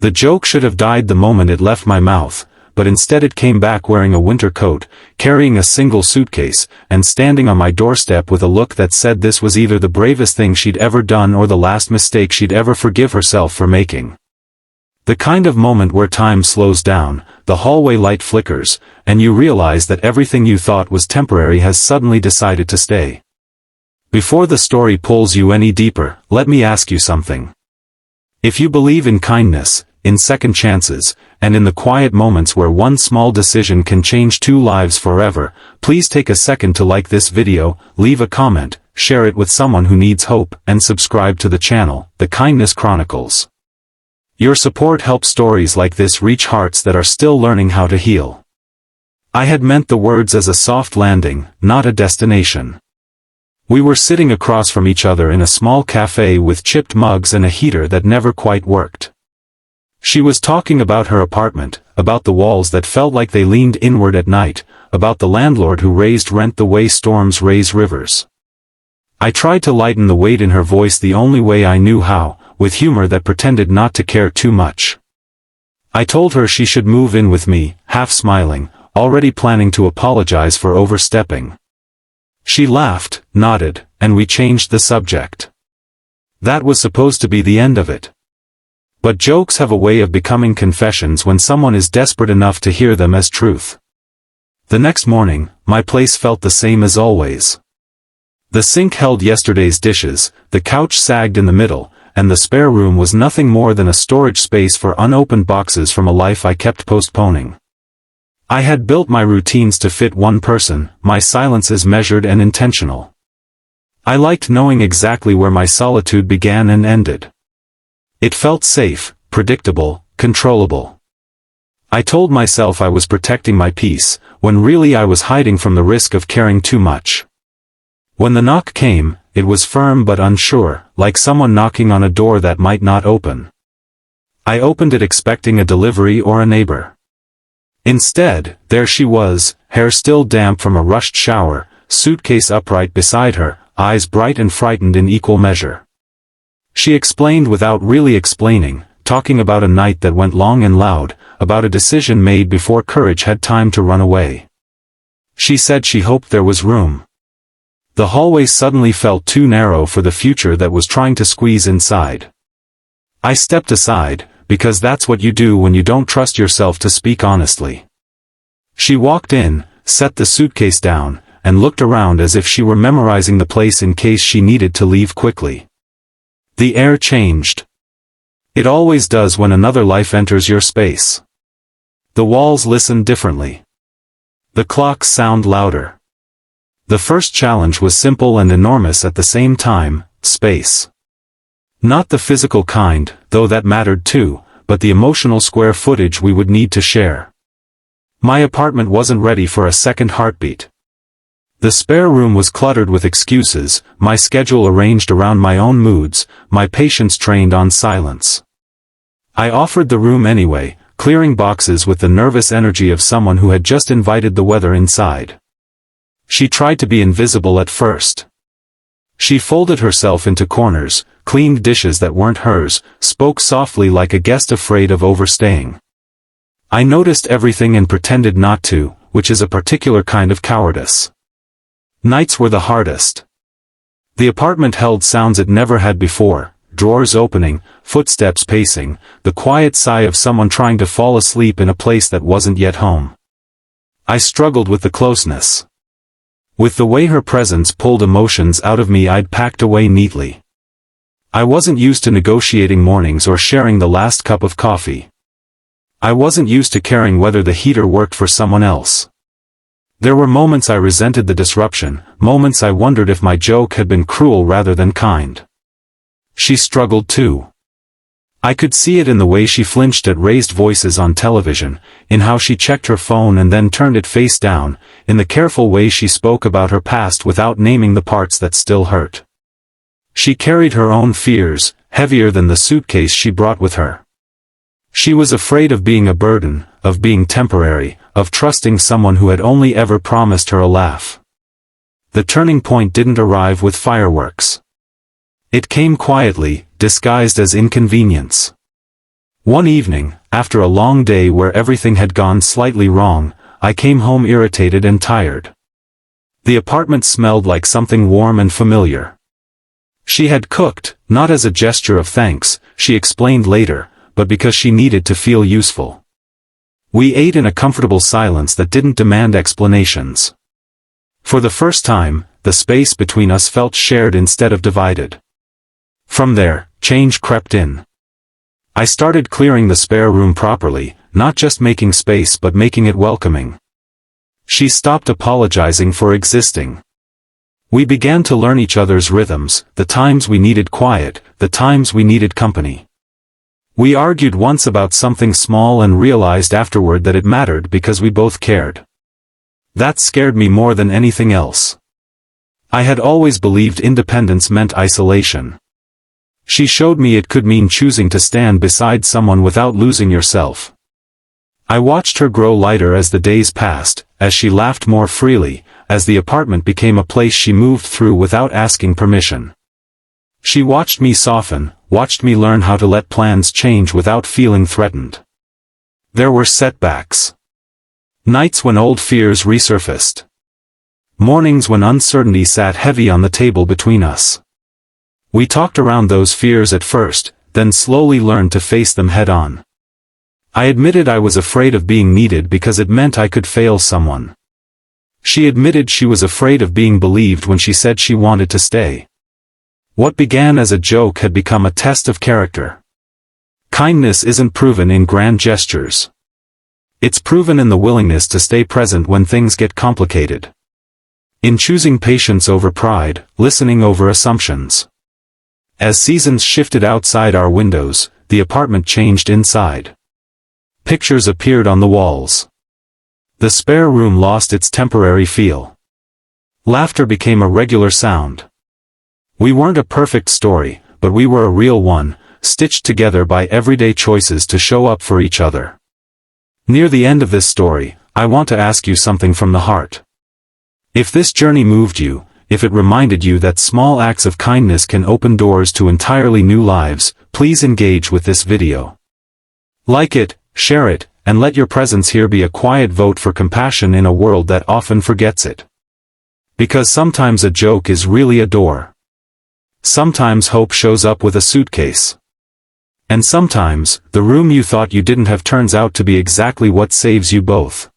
The joke should have died the moment it left my mouth, but instead it came back wearing a winter coat, carrying a single suitcase, and standing on my doorstep with a look that said this was either the bravest thing she'd ever done or the last mistake she'd ever forgive herself for making. The kind of moment where time slows down, the hallway light flickers, and you realize that everything you thought was temporary has suddenly decided to stay. Before the story pulls you any deeper, let me ask you something. If you believe in kindness, in second chances, and in the quiet moments where one small decision can change two lives forever, please take a second to like this video, leave a comment, share it with someone who needs hope, and subscribe to the channel, The Kindness Chronicles. Your support helps stories like this reach hearts that are still learning how to heal. I had meant the words as a soft landing, not a destination. We were sitting across from each other in a small cafe with chipped mugs and a heater that never quite worked. She was talking about her apartment, about the walls that felt like they leaned inward at night, about the landlord who raised rent the way storms raise rivers. I tried to lighten the weight in her voice the only way I knew how, with humor that pretended not to care too much. I told her she should move in with me, half smiling, already planning to apologize for overstepping. She laughed, nodded, and we changed the subject. That was supposed to be the end of it. But jokes have a way of becoming confessions when someone is desperate enough to hear them as truth. The next morning, my place felt the same as always. The sink held yesterday's dishes, the couch sagged in the middle, and the spare room was nothing more than a storage space for unopened boxes from a life I kept postponing. I had built my routines to fit one person, my silences measured and intentional. I liked knowing exactly where my solitude began and ended. It felt safe, predictable, controllable. I told myself I was protecting my peace, when really I was hiding from the risk of caring too much. When the knock came, it was firm but unsure, like someone knocking on a door that might not open. I opened it expecting a delivery or a neighbor. Instead, there she was, hair still damp from a rushed shower, suitcase upright beside her, eyes bright and frightened in equal measure. She explained without really explaining, talking about a night that went long and loud, about a decision made before courage had time to run away. She said she hoped there was room. The hallway suddenly felt too narrow for the future that was trying to squeeze inside. I stepped aside, because that's what you do when you don't trust yourself to speak honestly. She walked in, set the suitcase down, and looked around as if she were memorizing the place in case she needed to leave quickly. The air changed. It always does when another life enters your space. The walls listen differently. The clocks sound louder. The first challenge was simple and enormous at the same time: space. Not the physical kind, though that mattered too, but the emotional square footage we would need to share. My apartment wasn't ready for a second heartbeat. The spare room was cluttered with excuses, my schedule arranged around my own moods, my patience trained on silence. I offered the room anyway, clearing boxes with the nervous energy of someone who had just invited the weather inside. She tried to be invisible at first. She folded herself into corners, cleaned dishes that weren't hers, spoke softly like a guest afraid of overstaying. I noticed everything and pretended not to, which is a particular kind of cowardice. Nights were the hardest. The apartment held sounds it never had before: drawers opening, footsteps pacing, the quiet sigh of someone trying to fall asleep in a place that wasn't yet home. I struggled with the closeness. With the way her presence pulled emotions out of me I'd packed away neatly. I wasn't used to negotiating mornings or sharing the last cup of coffee. I wasn't used to caring whether the heater worked for someone else. There were moments I resented the disruption, moments I wondered if my joke had been cruel rather than kind. She struggled too. I could see it in the way she flinched at raised voices on television, in how she checked her phone and then turned it face down, in the careful way she spoke about her past without naming the parts that still hurt. She carried her own fears, heavier than the suitcase she brought with her. She was afraid of being a burden, of being temporary, of trusting someone who had only ever promised her a laugh. The turning point didn't arrive with fireworks. It came quietly, disguised as inconvenience. One evening, after a long day where everything had gone slightly wrong, I came home irritated and tired. The apartment smelled like something warm and familiar. She had cooked, not as a gesture of thanks, she explained later, but because she needed to feel useful. We ate in a comfortable silence that didn't demand explanations. For the first time, the space between us felt shared instead of divided. From there, change crept in. I started clearing the spare room properly, not just making space but making it welcoming. She stopped apologizing for existing. We began to learn each other's rhythms, the times we needed quiet, the times we needed company. We argued once about something small and realized afterward that it mattered because we both cared. That scared me more than anything else. I had always believed independence meant isolation. She showed me it could mean choosing to stand beside someone without losing yourself. I watched her grow lighter as the days passed, as she laughed more freely, as the apartment became a place she moved through without asking permission. She watched me soften, watched me learn how to let plans change without feeling threatened. There were setbacks. Nights when old fears resurfaced. Mornings when uncertainty sat heavy on the table between us. We talked around those fears at first, then slowly learned to face them head-on. I admitted I was afraid of being needed because it meant I could fail someone. She admitted she was afraid of being believed when she said she wanted to stay. What began as a joke had become a test of character. Kindness isn't proven in grand gestures. It's proven in the willingness to stay present when things get complicated. In choosing patience over pride, listening over assumptions. As seasons shifted outside our windows, the apartment changed inside. Pictures appeared on the walls. The spare room lost its temporary feel. Laughter became a regular sound. We weren't a perfect story, but we were a real one, stitched together by everyday choices to show up for each other. Near the end of this story, I want to ask you something from the heart. If this journey moved you, if it reminded you that small acts of kindness can open doors to entirely new lives, please engage with this video. Like it, share it, and let your presence here be a quiet vote for compassion in a world that often forgets it. Because sometimes a joke is really a door. Sometimes hope shows up with a suitcase. And sometimes, the room you thought you didn't have turns out to be exactly what saves you both.